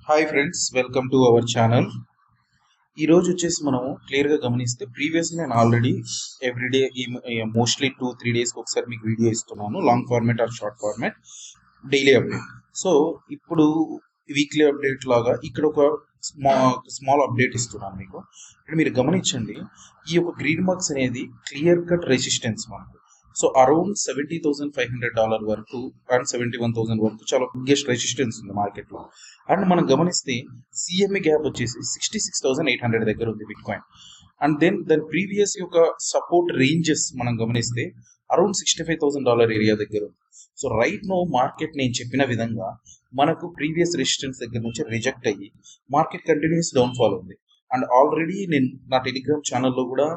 Hi friends, welcome to our channel. ఈరోజు వచ్చేసి మనము క్లియర్గా గమనిస్తే ప్రీవియస్గా నేను ఆల్రెడీ ఎవ్రీడే మోస్ట్లీ 2-3 డేస్కి ఒకసారి మీకు వీడియో ఇస్తున్నాను, long format or short format daily update. So ఇప్పుడు వీక్లీ అప్డేట్ లాగా ఇక్కడ ఒక స్మాల్ అప్డేట్ ఇస్తున్నాను మీకు. ఇక్కడ మీరు గమనించండి, ఈ యొక్క గ్రీన్ మార్క్స్ అనేది క్లియర్ కట్ రెసిస్టెన్స్ మనకు. సో అరౌండ్ $70,500 వరకు అండ్ 71,000 వరకు చాలా బిగ్గెస్ట్ రెసిస్టెన్స్ ఉంది మార్కెట్లో. అండ్ మనం గమనిస్తే సిఎంఏ గ్యాప్ వచ్చేసి 66,800 దగ్గర ఉంది బిట్ కాయిన్. అండ్ దెన్ దాని ప్రీవియస్ యొక్క సపోర్ట్ రేంజెస్ మనం గమనిస్తే అరౌండ్ $65,000 ఏరియా దగ్గర ఉంది. సో రైట్ నో మార్కెట్ నేను చెప్పిన విధంగా మనకు ప్రీవియస్ రెసిస్టెన్స్ దగ్గర నుంచి రిజెక్ట్ అయ్యి మార్కెట్ కంటిన్యూస్ డౌన్ఫాల్ ఉంది. అండ్ ఆల్రెడీ నేను నా టెలిగ్రామ్ ఛానల్లో కూడా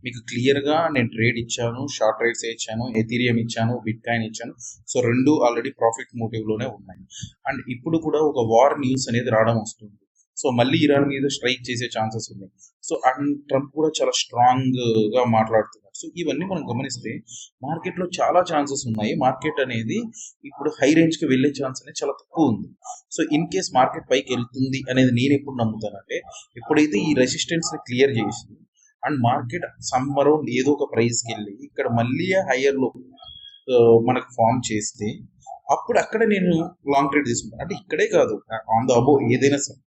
మీకు క్లియర్గా నేను ట్రేడ్ ఇచ్చాను, షార్ట్ ట్రేడ్స్ ఇచ్చాను, ఎథీరియం ఇచ్చాను, బిట్ కాయిన్ ఇచ్చాను. సో రెండు ఆల్రెడీ ప్రాఫిట్ మోటివ్లోనే ఉన్నాయి. అండ్ ఇప్పుడు కూడా ఒక వార్ న్యూస్ అనేది రావడం వస్తుంది. సో మళ్ళీ ఇరాన్ మీద స్ట్రైక్ చేసే ఛాన్సెస్ ఉన్నాయి. సో అండ్ ట్రంప్ కూడా చాలా స్ట్రాంగ్గా మాట్లాడుతున్నారు. సో ఇవన్నీ మనం గమనిస్తే మార్కెట్లో చాలా ఛాన్సెస్ ఉన్నాయి. మార్కెట్ అనేది ఇప్పుడు హై రేంజ్కి వెళ్ళే ఛాన్స్ అనేది చాలా తక్కువ ఉంది. సో ఇన్ కేస్ మార్కెట్ పైకి వెళ్తుంది అనేది నేను ఎప్పుడు నమ్ముతానంటే, ఎప్పుడైతే ఈ రెసిస్టెన్స్ని క్లియర్ చేసి అండ్ మార్కెట్ సమ్ అరౌండ్ ఏదో ఒక ప్రైస్కి వెళ్ళి ఇక్కడ మళ్ళీ హయ్యర్లో మనకు ఫామ్ చేస్తే అప్పుడు అక్కడ నేను లాంగ్ ట్రేడ్ తీసుకుంటాను. అంటే ఇక్కడే కాదు, ఆన్ ద అబో ఏదైనా సరే.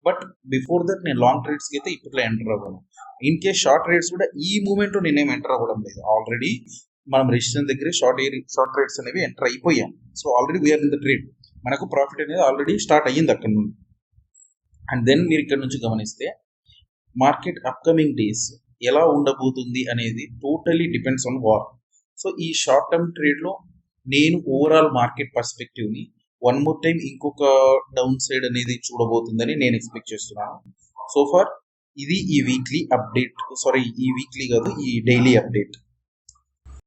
బట్ బిఫోర్ దట్ నేను లాంగ్ ట్రేడ్స్కి అయితే ఇప్పట్లో ఎంటర్ అవ్వను. ఇన్ కేస్ షార్ట్ ట్రేడ్స్ కూడా ఈ మూమెంట్లో నేనేం ఎంటర్ అవ్వడం లేదు. ఆల్రెడీ మనం రెసిస్టెన్స్ దగ్గరే షార్ట్ ట్రేడ్స్ అనేవి ఎంటర్ అయిపోయాం. So already we are in the trade. మనకు ప్రాఫిట్ అనేది ఆల్రెడీ స్టార్ట్ అయ్యింది అక్కడ నుండి. అండ్ దెన్ మీరు ఇక్కడ నుంచి గమనిస్తే మార్కెట్ అప్కమింగ్ డేస్ ఎలా ఉండబోతుంది అనేది totally depends on war. So ఈ షార్ట్ టర్మ్ ట్రేడ్లో నేను ఓవరాల్ మార్కెట్ పర్స్పెక్టివ్ని వన్ మోర్ టైం ఇంకొక డౌన్ సైడ్ అనేది చూడబోతుందని నేను ఎక్స్పెక్ట్ చేస్తున్నాను. సో ఫార్ ఇది ఈ వీక్లీ అప్డేట్, ఈ వీక్లీ కాదు, ఈ డైలీ అప్డేట్.